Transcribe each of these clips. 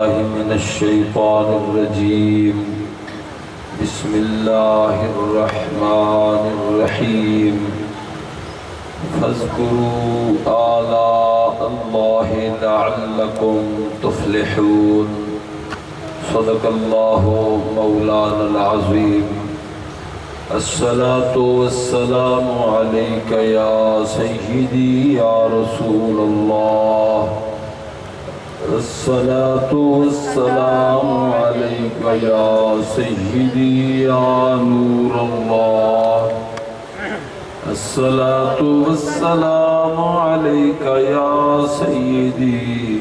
من الشیطان الرجیم بسم اللہ الرحمن الرحیم فاذکروا آلاء اللہ لعلکم تفلحون صدق اللہ مولانا العظیم الصلاة والسلام علیک یا سیدی یا رسول اللہ الصلاة والسلام علیک یا سیدی یا نور اللہ الصلاة والسلام علیک یا سیدی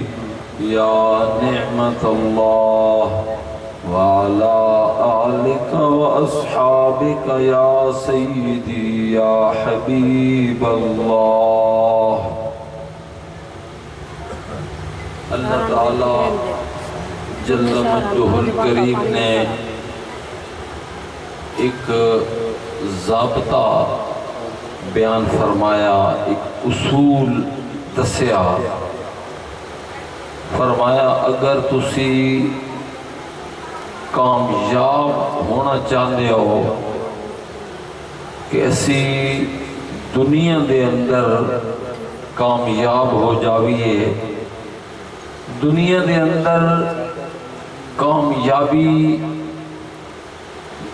یا نعمت اللہ وعلا آلک واصحابک یا سیدی یا حبیب اللہ۔ اللہ تعالی جل مجدہ الکریم نے ایک ضابطہ بیان فرمایا، ایک اصول دسیا، فرمایا اگر تسی کامیاب ہونا چاہتے ہو کہ اسی دنیا دے اندر کامیاب ہو جاویے، دنیا دے اندر کامیابی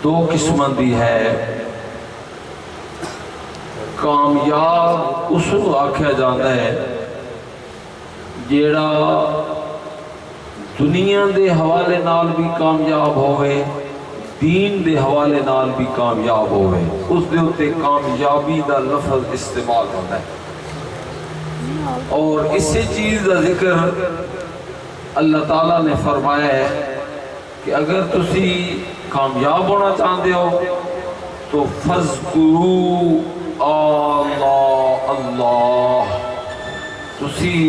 دو قسم دی ہے۔ کامیاب اس کو آکھیا جاتا ہے جیڑا دنیا دے حوالے نال بھی کامیاب ہوئے، دین دے حوالے نال بھی کامیاب ہوئے، اس دے اتے کامیابی دا لفظ استعمال ہوتا ہے۔ اور اسی چیز دا ذکر اللہ تعالیٰ نے فرمایا ہے کہ اگر تسی کامیاب ہونا چاہتے ہو تو فَاذْكُرُوا آلَّٰهَ اللہ، تسی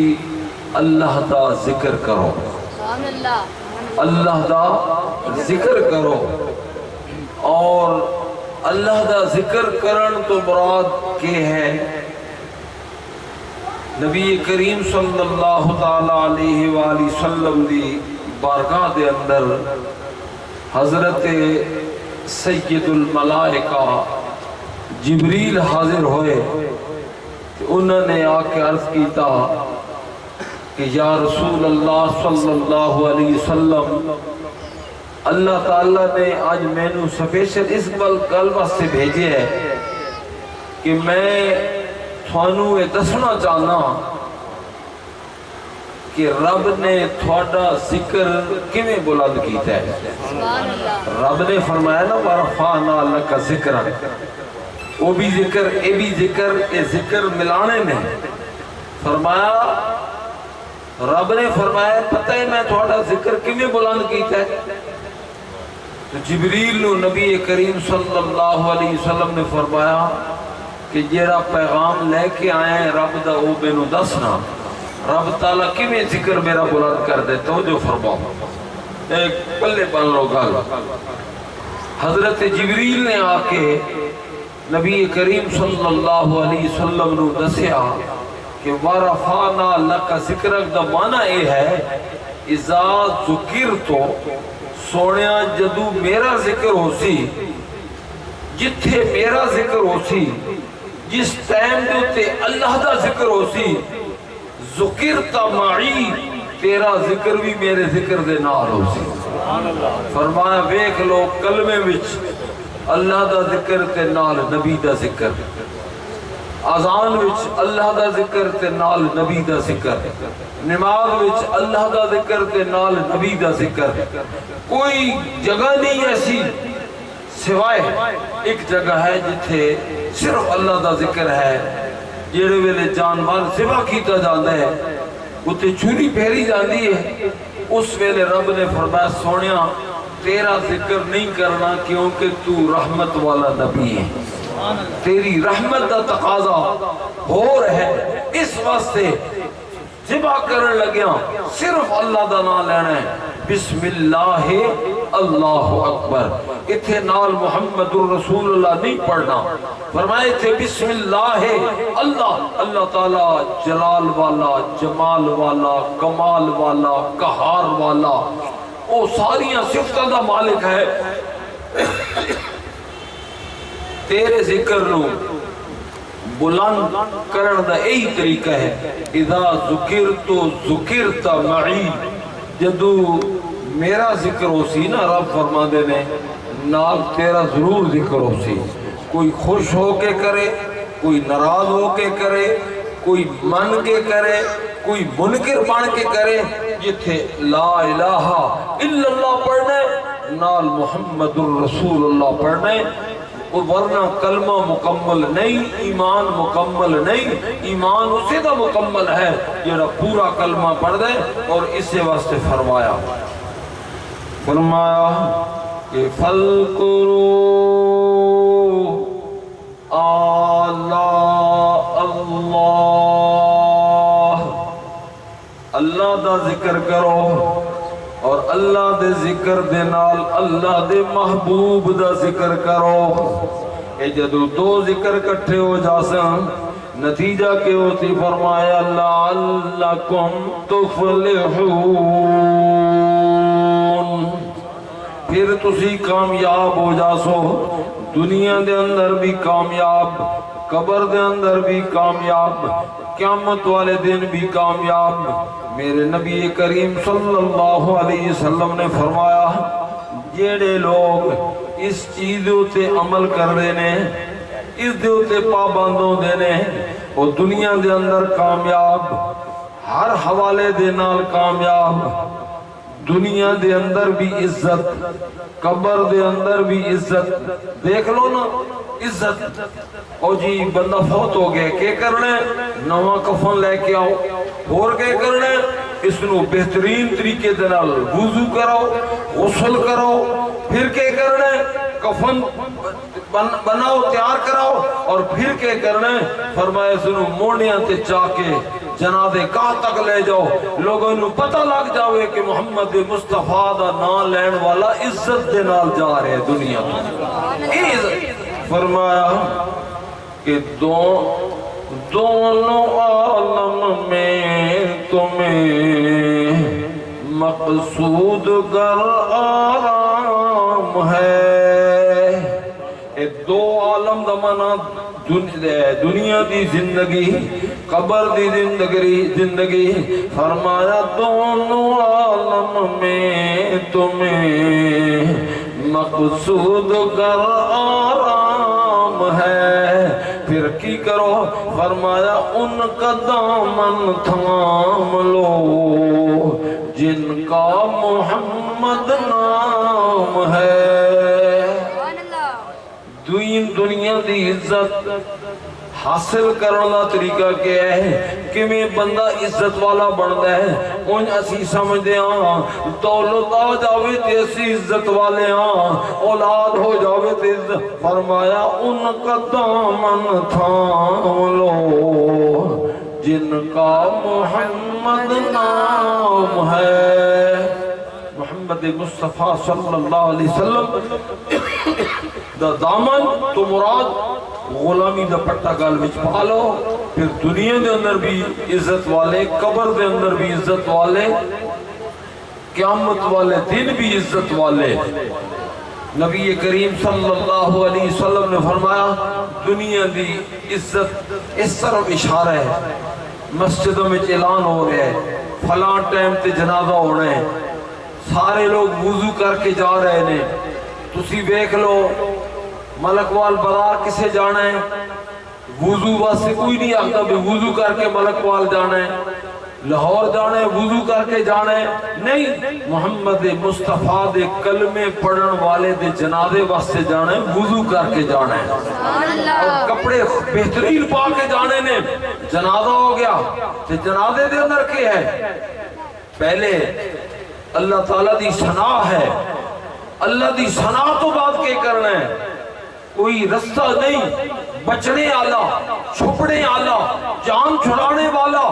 اللہ دا ذکر کرو، اللہ دا ذکر کرو۔ اور اللہ دا ذکر کرن تو مراد کے ہے نبی کریم صلی اللہ تعالیٰ علیہ وآلہ وسلم دی بارگاہ دے اندر حضرت سید الملائکہ جبریل حاضر ہوئے، انہوں نے آکے عرض کیتا کہ یا رسول اللہ صلی اللہ علیہ وسلم، اللہ تعالیٰ نے آج میں نو سپیشل اس قلب سے بھیجے ہے کہ میں تھانو یہ دسنا چاہنا کہ رب نے تھوڑا ذکر کیویں بلند کیتا ہے۔ رب نے فرمایا نا وَرَفَعْنَا لَكَ ذِكْرًا، وہ بھی ذکر اے بھی ذکر، اے ذکر ملانے میں فرمایا، رب نے فرمایا پتہ ہے میں تھوڑا ذکر کیویں بلند کیتا ہے۔ تو جبریل نو نبی کریم صلی اللہ علیہ وسلم نے فرمایا کہ جیڑا پیغام لے کے آئے ہیں رب دا او بینو دسنا، رب تعالیٰ کیویں ذکر میرا بلند کر دے تو جو فرماؤ۔ ایک پلے بن لو گل، حضرت جبریل نے آکے نبی کریم صلی اللہ علیہ وسلم نو دسیا کہ وَرَفَعْنَا لَكَ ذِكْرَكَ دا معنی اے ہے اذا ذکر تو سونیا جدو میرا ذکر ہو سی، جتھے میرا ذکر ہو سی، جس ٹائم دے تے اللہ دا ذکر ہو سی، ذکرتا معی، تیرا ذکر بھی میرے ذکر دے نال ہو سی۔ فرمایا ویکھ لو کلمے وچ اللہ دا ذکر تے نال نبی دا ذکر، اذان وچ اللہ دا ذکر تے نال نبی دا ذکر، نماز وچ اللہ دا ذکر تے نال نبی دا ذکر۔ کوئی جگہ نہیں ایسی سوائے ایک جگہ ہے جتھے صرف اللہ دا ذکر ہے، جیڑے ویلے جانور ذبح کیتا جاتا ہے اتنے چھری پھیری جاتی ہے، اس ویلے رب نے فرمایا سونیا تیرا ذکر نہیں کرنا کیونکہ تو رحمت والا نبی ہے، تیری رحمت دا تقاضا ہو رہے، اس واسطے ذبح کرن لگیا صرف اللہ دا نام لینا ہے، بسم اللہ اللہ اکبر، اتھے نال محمد الرسول اللہ نہیں پڑھنا، فرمائے تھے بسم اللہ اللہ، اللہ تعالیٰ جلال والا، جمال والا، کمال والا، قہار والا، وہ ساریاں صفتاں دا مالک ہے۔ تیرے ذکر نو بلند کرن دا یہی طریقہ ہے، اذا ذکرت ذکرت معی، جدو میرا ذکر ہو سی نا، رب فرما دے نے نال تیرا ضرور ذکر ہو سی، کوئی خوش ہو کے کرے، کوئی ناراض ہو کے کرے، کوئی من کے کرے، کوئی منکر بن کے کرے، جتھے لا الہ الا اللہ پڑھنے نال محمد الرسول اللہ پڑھنے، ورنہ کلمہ مکمل نہیں، ایمان مکمل نہیں۔ ایمان اسے دا مکمل ہے جڑا پورا کلمہ پڑھ دے، اور اسے واسطے فرمایا کہ فَذْكُرُوا آلاء اللہ، اللہ دا ذکر کرو، اور اللہ دے ذکر دے نال اللہ دے محبوب دا ذکر کرو۔ اے جدو دو ذکر کٹھے ہو جاسن نتیجہ کے ہوتی، فرمایا لعلکم تفلحون، پھر تسی کامیاب ہو جاسو، دنیا دے اندر بھی کامیاب، قبر دے اندر بھی کامیاب، قیامت والے دن بھی کامیاب۔ میرے نبی کریم صلی اللہ علیہ وسلم نے فرمایا، جیڑے لوگ اس چیز تے عمل کر رہے ہیں، اس تے پابندوں دینے، وہ دنیا دے اندر کامیاب، ہر حوالے دے نال کامیاب، دنیا دے اندر بھی عزت، قبر دے اندر بھی عزت۔ دیکھ لو نا عزت، او جی بندہ فوت ہو گئے، کیا کرنے؟ نواں کفن لے کے آؤ، اور کیا کرنے؟ اس نو بہترین طریقے دے نال وضو کراؤ، غسل کراؤ، پھر کیا کرنے؟ کفن بناؤ، تیار کراؤ، اور پھر کیا کرنے؟ فرمایا سنو موڑیاں تے چاہ کے جنازے کہاں تک لے جاؤ، لوگوں نو پتہ لگ جاوے کہ محمد مصطفیٰ دا نام لین والا عزت دے نال جا رہے ہیں دنیا میں۔ فرمایا کہ دونوں عالم میں تمہیں مقصود گر آرام ہے۔ اے دو عالم دا معنی دنیا دی زندگی، قبر دی زندگی، فرمایا دونوں عالم میں تمہیں مقصود گر آرام ہے، پھر کی کرو؟ فرمایا ان کا دامن تھام لو جن کا محمد نام ہے۔ دنیا دی عزت حاصل کرنا طریقہ کیا ہے؟ کہ میں بندہ عزت والا بندا ہے، ان اسی سمجھتے ہاں دولت آ جاوے تے اسی عزت والے ہاں، اولاد ہو جاوے تے عزت۔ فرمایا ان کا دامن تھام لو جن کا محمد نام ہے۔ محمد مصطفیٰ صلی اللہ علیہ وسلم دا دامن تو مراد غلامی دا پٹا گال وچ پالو، پھر دنیا دے اندر بھی عزت والے، قبر دے اندر بھی عزت والے، قیامت والے دن بھی عزت والے۔ نبی کریم صلی اللہ علیہ وسلم نے فرمایا دنیا دی عزت اس طرف اشارہ ہے، مسجدوں میں اعلان ہو رہے ہیں فلاں ٹائم تے جنازہ ہونا ہے، سارے لوگ وضو کر کے جا رہے ہیں، تسی دیکھ لو ملکوال بازار کسے جانا ہے، وضو واسطے کوئی نہیں آتا بھی وضو کر کے ملکوال جانا ہے، لاہور جانا ہے وضو کر کے جانا ہے، نہیں، محمد مصطفیٰ دے کلمے پڑھن والے دے جنازے واسطے جانا ہے، وضو کر کے جانا ہے، اور کپڑے بہترین پا کے جانے نے۔ جنازہ ہو گیا تو جنازے دے اندر کیا ہے؟ پہلے اللہ تعالیٰ دی ثنا ہے، اللہ دی ثنا تو بات کے کرنا ہے، کوئی رستہ نہیں، بچنے آلہ چھپنے آلہ جان چھڑانے والا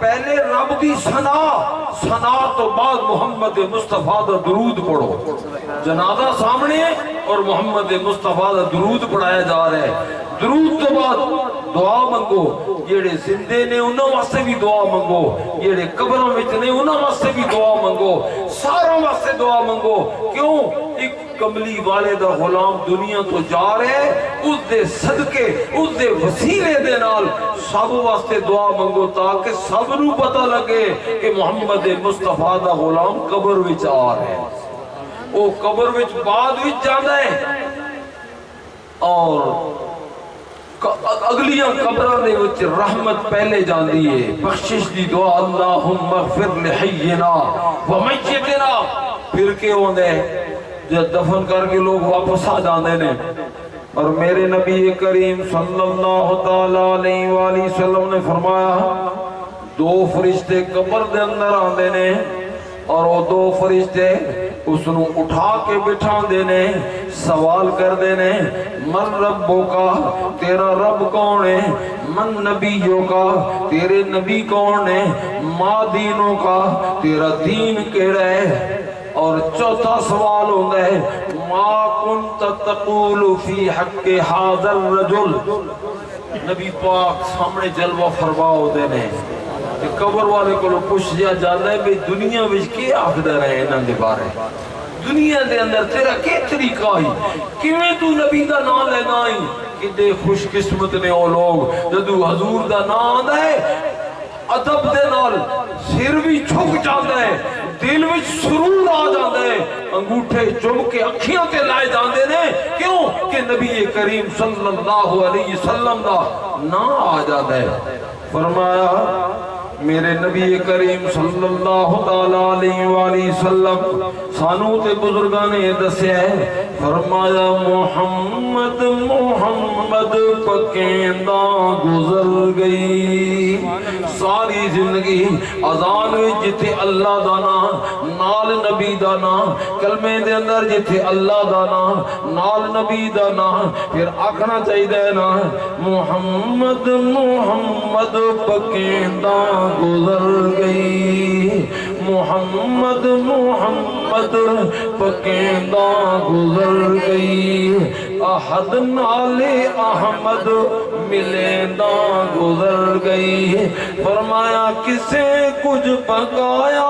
پہلے رب دی ثنا تو بعد محمد مصطفیٰ دا درود پڑھو جنازہ سامنے اور محمد مصطفیٰ دا درود پڑھایا جا رہا ہے درود تو بعد دعا منگو جیڑے زندے نے انہاں واسطے بھی دعا منگو جیڑے قبروں وچ نے انہاں واسطے بھی دعا منگو ساروں واسطے دعا منگو کیوں ایک کملی والے دا غلام دنیا تو جا رہے اس دے صدقے اس دے وسیلے دے نال سب واسطے دعا منگو تاکہ سب نو پتہ لگے کہ محمد مصطفیٰ دا غلام قبر وچ آ رہے وہ قبر وچ بعد وچ جانا ہے اور اگلیاں قبران دے وچ رحمت پہلے جاندی ہے بخشش دی دعا اللہم اغفر لحینا ومیتنا پھر کے ہوندے جب دفن کر کے لوگ واپس آ جاندے نے اور میرے نبی کریم صلی اللہ تعالیٰ علیہ وآلہ وسلم نے فرمایا دو فرشتے قبر دے اندر آندے نے اور وہ دو فرشتے اس نو اٹھا کے بٹھا دینے سوال کر دینے من ربوں کا تیرا رب کون ہے من نبیوں کا تیرے نبی کون ہے ما دینوں کا تیرا دین کیڑا ہے اور چوتھا سوال ہوتا ہے ما کنت تقول فی حق حاضر الرجل نبی پاک سامنے جلوہ فرماؤ دینے قبر والے کو پوچھ دیا جاتا ہے بھئی دنیا وچ کی آخدہ رہے انہاں دے بارے دنیا دے اندر تیرا کی طریقہ ہی کیویں تو نبی دا نام لینا ہی کدے خوش قسمت نے وہ لوگ جدو حضور دا نام آندا ہے ادب دے نال سر بھی چھک جاتا ہے دل وچ سرور آ جاتا ہے انگوٹھے چم کے اکھیاں تے لائے جاندے نے کیوں کہ نبی کریم صلی اللہ علیہ وسلم دا نام آ جاتا ہے فرمایا میرے نبی کریم صلی اللہ تعالیٰ علیہ وآلہ وسلم سانو تے بزرگاں نے دسیا ہے فرمایا محمد محمد پکینداں گزر گئی ساری زندگی اذان وچ جتھے اللہ دا نام نال نبی دا نام کلمے دے اندر جتھے اللہ دا نام نال نبی دا نام پھر آکھنا چاہیے نا محمد محمد پکینداں گزر گئی محمد محمد پکینداں گزر گئی احد نال احمد ملینداں گزر گئی فرمایا کسے کچھ پکایا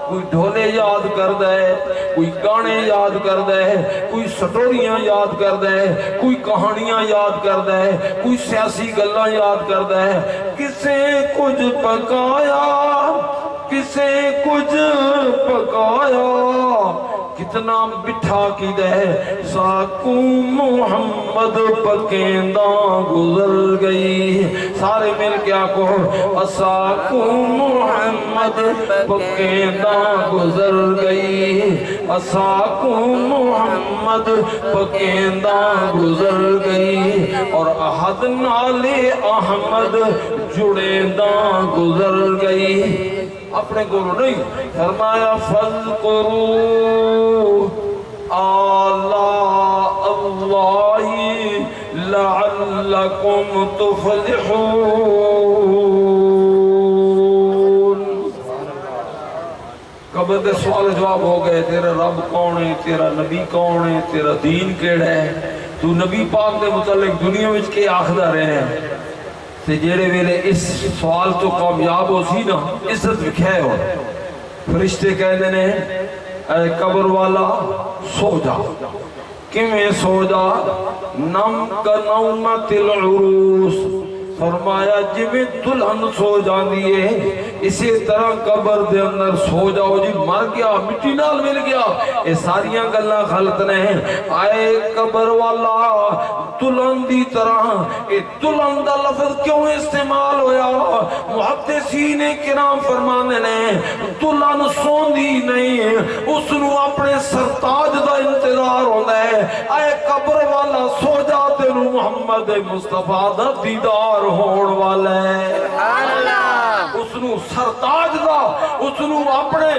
کوئی ڈھولے یاد کردا ہے کوئی گانے یاد کردا ہے کوئی سٹوریاں یاد کردا ہے کوئی کہانیاں یاد کردا ہے کوئی سیاسی گلاں یاد کردا ہے کسے کچھ پکایا کسے کچھ پکایا کتنا بٹھا کی دے ساکو محمد پکینداں گزر گئی سارے مل کے آکو ساکو محمد پکینداں گزر گئی ساکو محمد پکینداں گزر گئی اور احد نال احمد جڑینداں گزر گئی اپنے گروہ نہیں فرمایا فَذْكُرُوا آلاء اللہ لعلکم تفلحون قبر دے سوال جواب ہو گئے تیرا رب کون ہے تیرا نبی کون ہے تیرا دین کیڑا ہے تو نبی پاک دے متعلق دنیا وچ کے آخدہ رہے ہیں تے جیڑے ویلے اس سوال تو کامیاب ہو سی نا عزت وکھائے ہو فرشتے کہنے نے اے قبر والا سو جا کیویں سو جا نم کا نومت العروس فرمایا جویں دلہن سو جاندی ہے اسی طرح قبر دے اندر سو جاؤ جی مر گیا مٹی نال مل گیا اے ساریاں گلاں خلط نے آئے قبر والا دلہن دی طرح اے دلہن دا لفظ کیوں استعمال ہویا محدثین کرام فرمانے نے دلہن سوندی نہیں اس نو اپنے سرتاج دا انتظار ہوتا ہے آئے قبر والا سو جا تینو محمد مصطفیٰ دا دیدار ہون والا ہے اس نو سرتاج دا اس نو اپنے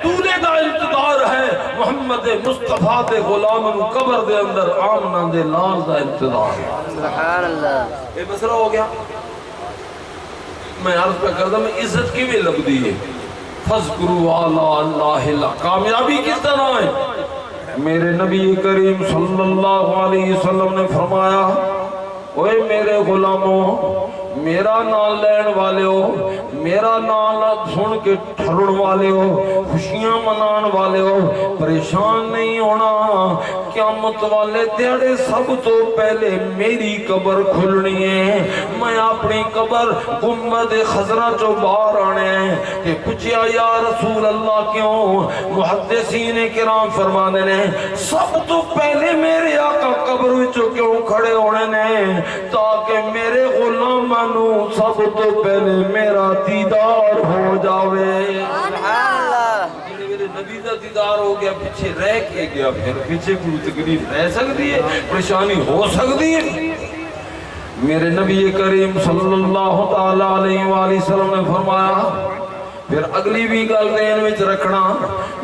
دولے دا انتظار ہے محمد مصطفیٰ دے غلام قبر دے اندر آمنہ دے لال دا انتظار ہے سبحان اللہ. یہ مسئلہ ہو گیا. میں عرض پہ کرتا میں عزت کی بھی لگ دی ہے. فَذْكُرُوا عَلَىٰ اللَّهِ اللہ کامیابی کس طرح ہے؟ میرے نبی کریم صلی اللہ علیہ وسلم نے فرمایا اوے میرے غلاموں میرا نام لین والے ہو میرا نام سن کے ٹھرن والے ہو خوشیاں منان والے ہو پریشان نہیں ہونا. قیامت والے دیڑے سب تو پہلے میری قبر کھلنی ہے. میں اپنی قبر گنبد خضرا چو باہر آنے ہیں کہ پوچھیا یا رسول اللہ کیوں؟ محدثین کرام فرمانے نے سب تو پہلے میرے آقا قبر وچوں کیوں کھڑے ہونے نے تاکہ میرے غلاماں نو سب تو پہلے میرا دیدار ہو جاوے. سبحان اللہ. میرے نبی دا دیدار ہو گیا پیچھے رہ کے گیا پھر پیچھے کوئی تکلیف رہ سکتی ہے پریشانی ہو سکتی ہے. میرے نبی کریم صلی اللہ تعالی علیہ وآلہ وسلم نے فرمایا پھر اگلی بھی گل دین وچ رکھنا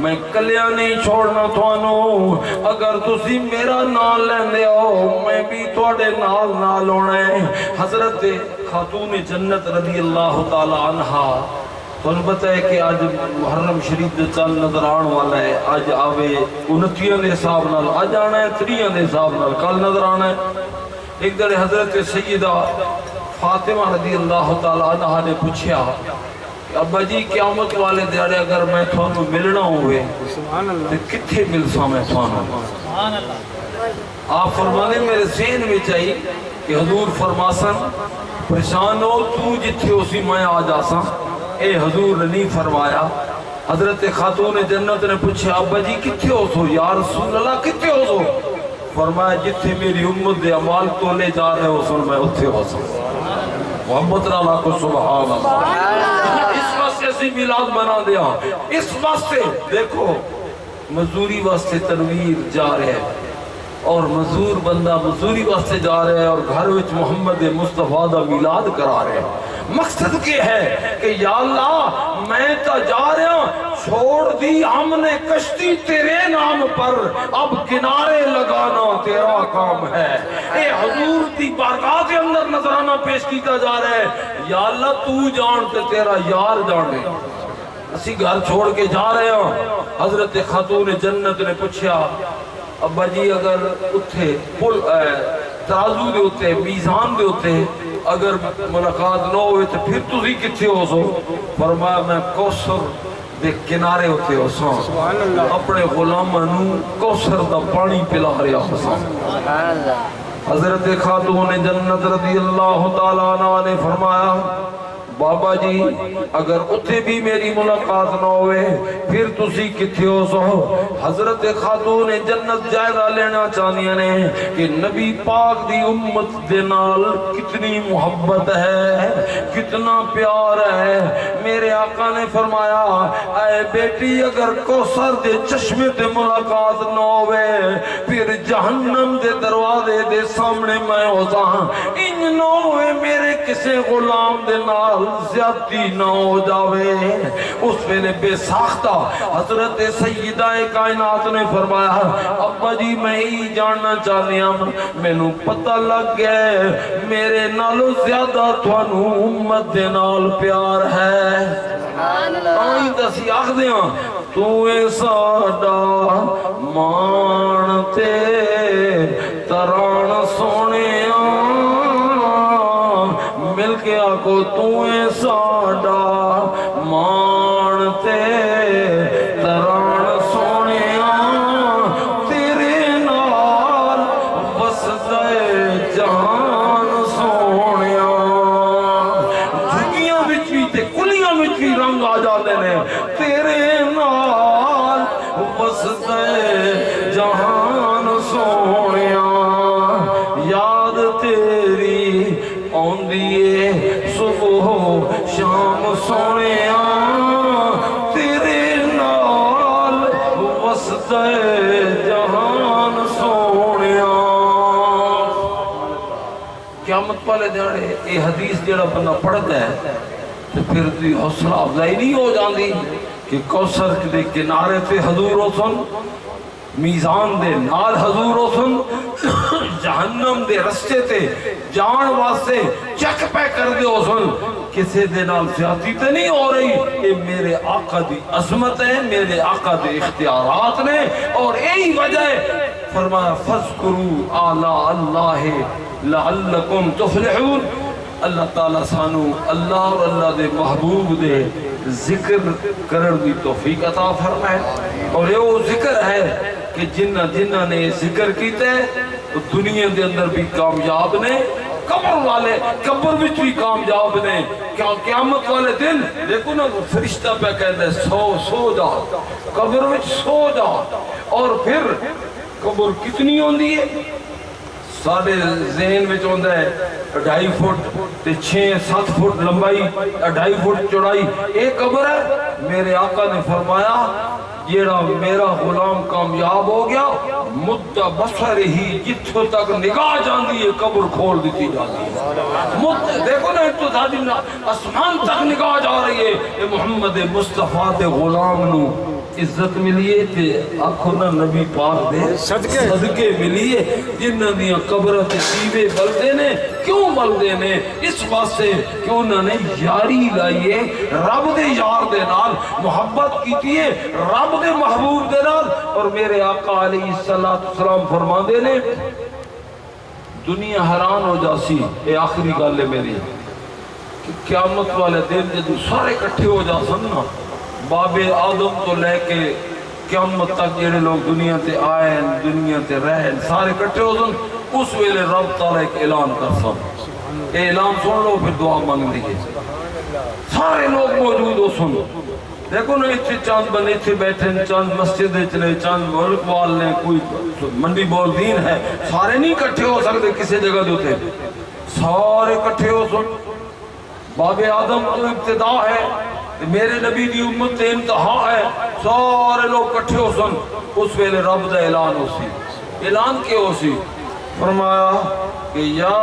میں کلیا نہیں چھوڑنا تھانوں اگر تسی میرا نام لیندے ہو میں بھی تواڈے نال ہونا ہے. حضرت خاتون جنت رضی اللہ تعالی عنہا تمہیں پتہ ہے کہ آج محرم شریف دے چند نظر آن والا ہے. آج آوے 29 دے حساب نال آج آنا ہے 30 دے حساب نال کل نظر آنا ہے. ایک دن حضرت سیدہ فاطمہ رضی اللہ تعالی عنہا نے پوچھا ابا جی قیامت والے دیڑے اگر میں تھانوں ملنا ہوئے تو کتھے ملسا میں تھانوں؟ آپ فرمانے میرے ذہن میں چاہیے کہ حضور فرماسن پریشان ہو تو جتھے اسی میں آ جاساں. اے حضور نے نہیں فرمایا. حضرت خاتون جنت نے پوچھا ابا جی کتھے ہو سو یا رسول اللہ کتھے ہو سو؟ فرمایا جتھے میری امت دے اعمال تولے جا رہے ہو سن میں اتھے ہو سو. محمد اللہ کو سبحان اللہ. اس واسطے اسی میلاد بنا دیا. اس واسطے دیکھو مزدوری واسطے تنویر جا رہے ہیں اور مزدور بندہ مزدوری واسطے جا رہے ہیں اور گھر وچ محمد مصطفیٰ دا میلاد کرا رہے ہیں. مقصد کیا ہے کہ یا اللہ میں تا جا رہا چھوڑ دی ہم نے کشتی تیرے نام پر اب کنارے لگانا تیرا کام ہے. اے حضور دی بارگاہ کے اندر نذرانہ پیش کیتا جا رہا ہے یا اللہ تو جان تے تیرا یار جانے. اسی گھر چھوڑ کے جا رہے ہیں. حضرت خاتون جنت نے پوچھا ابا جی اگر اتھے ترازو دے ہوتے میزان دے ہوتے اگر ملاقات نہ ہوئے تو پھر تسی کتھے ہو سو؟ فرمایا میں کوثر دے کنارے ہوتے ہو سو اپنے غلامانو کوثر دا پانی پلا رہا ہو سو. حضرت خاتون جنت رضی اللہ تعالیٰ عنہ نے فرمایا بابا جی اگر اتھے بھی میری ملاقات نہ ہوئے پھر تسی کتھے ہو سو؟ حضرت خاتون جنت جائزہ لینا چاہنیاں نے کہ نبی پاک دی امت دے نال کتنی محبت ہے کتنا پیار ہے. میرے آقا نے فرمایا اے بیٹی اگر کوثر دے چشمے تے ملاقات نہ ہوئے پھر جہنم دے دروازے دے سامنے میں ہو جاں ان نہ ہوئے میرے کسے غلام دے نال زیادتی نہ ہو جاوے. اس ویلے بے ساختہ حضرت سیدہ کائنات نے فرمایا ابا جی میں ہی جاننا چاہنی ہوں میں نو پتہ لگ گئے میرے نالو زیادہ توانو امت دے نال پیار ہے. آئیں دسی آخ دیاں تو اے ساڈا مانتے تران سونے مل کے آکو تو اے ساڈا مانتے تران سونے تیرے نال وسدے جہان سونے. جھگیاں وچ بھی تے کلیاں وچ بھی رنگ آ جاتے ہیں تیرے نال وسدے جہان سونے. یاد تیری آندیے صبح شام سونے تیرے نال وسدے جہان سونے. قیامت والے دیڑے یہ حدیث جڑا بندہ پڑھتا ہے تو پھر دی حوصلہ افزائی نہیں ہو جاندی کہ کوثر دے کنارے تے حضور ہو سن میزان دے نال حضور حسن جہنم دے رستے تے جان واسطے چیک پہ کر دے حسن کسے دے نال زیادتی تے نہیں ہو رہی. یہ میرے آقا دی عظمت ہے, میرے آقا دے اختیارات نے, اور یہی وجہ ہے فرمایا فَاذْكُرُوا آلَاءَ اللَّهِ لَعَلَّكُمْ تُفْلِحُونَ. اللہ تعالیٰ سانو اللہ اور اللہ دے محبوب دے ذکر کرن دی توفیق عطا فرمائے. اور یہ وہ ذکر ہے کہ جنہ نے ذکر کیتے وہ دنیا دے اندر بھی کامیاب نے, قبر والے قبر وچ بھی کامیاب نے. قیامت والے دن دیکھو نا فرشتہ پہ کہتا ہے سو جا قبر وچ سو جا. اور پھر قبر کتنی ہوندی ہے؟ ساڑھے ذہن میں ہوندہ ہے 2.5 فٹ تے 6-7 فٹ لمبائی 2.5 فٹ چوڑائی. ایک قبر ہے. میرے آقا نے فرمایا جیڑا میرا غلام کامیاب ہو گیا مدہ بصر ہی جتھوں تک نگاہ جاندی ہے قبر کھول دیتی جاتی ہے. دیکھو نا تو آسمان تک نگاہ جا رہی ہے. یہ محمد مصطفیٰ دے غلام نو عزت ملیے تے آنکھوں نا نبی پاک دے صدقے ملیے. جنہاں دیاں قبرہ تے دیوے بلدے نے. کیوں بلدے نے؟ اس واسطے کہ انہوں نے یاری لائیے رب دے یار دے نال, محبت کیتی ہے رب دے محبوب دے نال. اور میرے آقا علیہ السلام فرما دے نے دنیا حیران ہو جاسی. اے آخری گل ہے میری کہ قیامت والے دن جدو سارے کٹھے ہو جا سن نا, باب آدم تو لے کے قیامت تک جڑے لوگ دنیا تے آئے دنیا تے رہن سارے کٹھے ہو سن, اس ویلے رب تعالیٰ ایک اعلان کر سن. اے اعلان سن لو پھر دعا مانگ لیجئے. سارے لوگ موجود ہو سن. دیکھو نا اتنے چاند بنے اتنے بیٹھے چاند مسجد چلے چاند ملک وال نے کوئی منڈی بول دین ہے. سارے نہیں کٹھے ہو سکتے کسی جگہ دوتے. سارے کٹھے ہو سن. باب آدم تو ابتدا ہے, میرے نبی دی امت تے انتہا ہے. سارے لوگ کٹھے ہو سن. اس ویلے رب دا اعلان ہو سی. اعلان کیا ہو سی؟ فرمایا کہ یا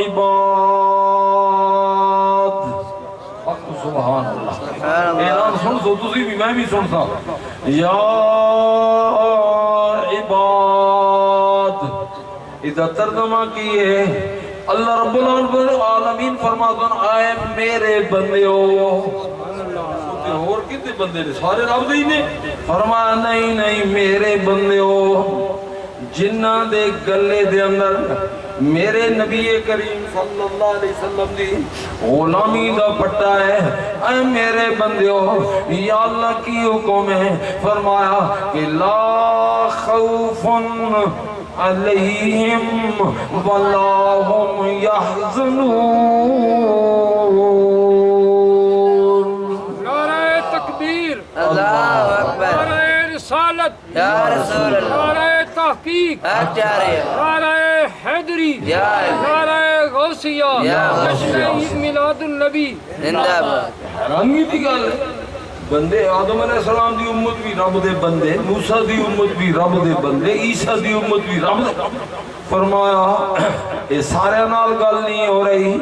عباد, سبحان اللہ. اعلان سن سو تسی بھی میں بھی سنتا. یا عباد ادھا ترجمہ کیے اللہ رب العالمین فرماتا آئے میرے بندے ہو. اور کتنے بندے نے؟ سارے رب دے نے. فرمایا نہیں میرے بندے ہو جنہ دے گلے دے اندر میرے نبی کریم صلی اللہ علیہ وسلم دی غلامی دا پٹا ہے. اے میرے بندے ہو یا اللہ کی حکم ہے. فرمایا کہ لا خوف علیہم ولا هم یحزنون. اللہ اکبر. نعرہ رسالت یا رسول اللہ. نعرہ تحقیق نعرہ حیدری نعرہ غوثیہ جشن میلاد النبی. زندہ باد. حیرانی دی گل ہے. بندے آدم علیہ السلام دی امت بھی رب دے بندے, موسیٰ دی امت بھی رب دے بندے, عیسیٰ دی امت بھی رب دے. فرمایا یہ سارے نال گل نہیں ہو رہی,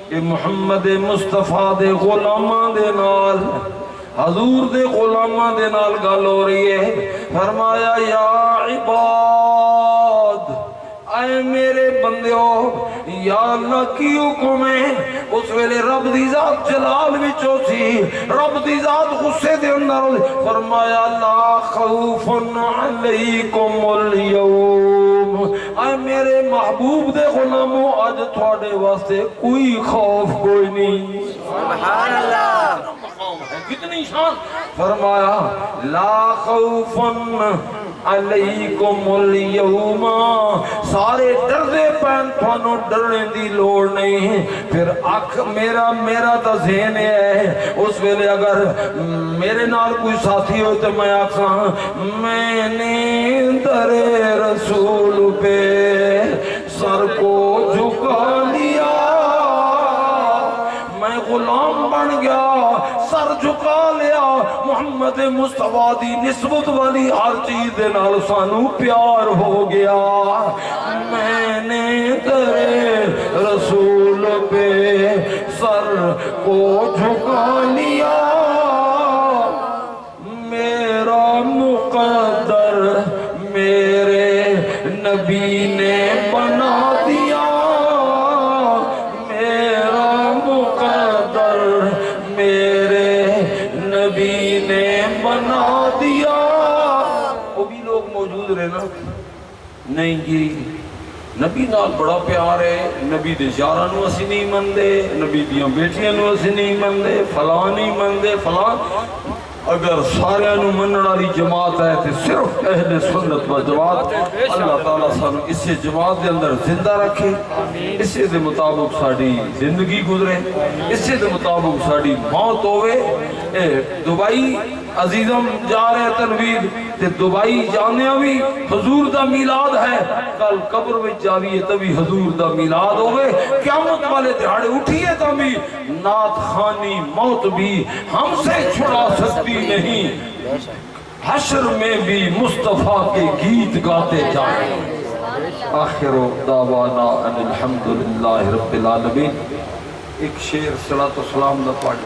کہ محمد مصطفیٰ دے غلاماں دے نال حضور دے غلاماں دے نال گل ہو رہی ہے. فرمایا یا عباد اے میرے بندیو یا اللہ کی حکم ہے. اس ویلے رب دی ذات جلال وچوں سی, رب دی ذات غصے دے اندر. فرمایا لا خوف علیکم اليوم, اے میرے محبوب دے غلاموں آج تھوڑے واسطے کوئی خوف کوئی نہیں. سبحان اللہ. کتنی شان. فرمایا لا خوف علیکم اليوم, سارے ڈردے پین تھانوں ڈرنے دی لوڑ نہیں. پھر آنکھ میرا تا ذہن ہے اس ویلے اگر میرے نال کوئی ساتھی ہو تو میں آکھاں میں نے در رسول پہ سر کو جھکا لیا, میں غلام بن گیا سر جھکا لیا. محمد مصطفیٰ دی نسبت والی ہر چیز دے نال سانو پیار ہو گیا. میں نے تیرے رسول پہ سر کو جھکا لیا, میرا نے بنا دیا. وہ بھی لوگ موجود رہے نا. نہیں جی نبی نال بڑا پیار ہے, نبی دے یاراں نو اسی نہیں مندے, نبی دیاں بیٹیاں نو اسی نہیں مندے, فلاں نہیں مندے فلاں. اگر سارے نو منن والی جماعت ہے تو صرف اہل سنت و جماعت. اللہ تعالیٰ سانو اسے جماعت دے اندر زندہ رکھے, اسے دے مطابق ساڑی زندگی گزرے, اسے دے مطابق ساڑی موت ہوئے. دبئی عزیزم جا رہے تنویر تے دبئی جانے بھی حضور دا میلاد ہے. کل قبر میں جاویے تبھی حضور دا میلاد ہوئے. قیامت والے دہاڑے اٹھیے تبھی نعت خوانی موت بھی ہم سے چھڑا سکتی نہیں. حشر میں بھی مصطفیٰ کے گیت گاتے جائیں. آخر دعوانا ان الحمدللہ رب العالمین. ایک شعر صلاۃ و سلام دا پڑھ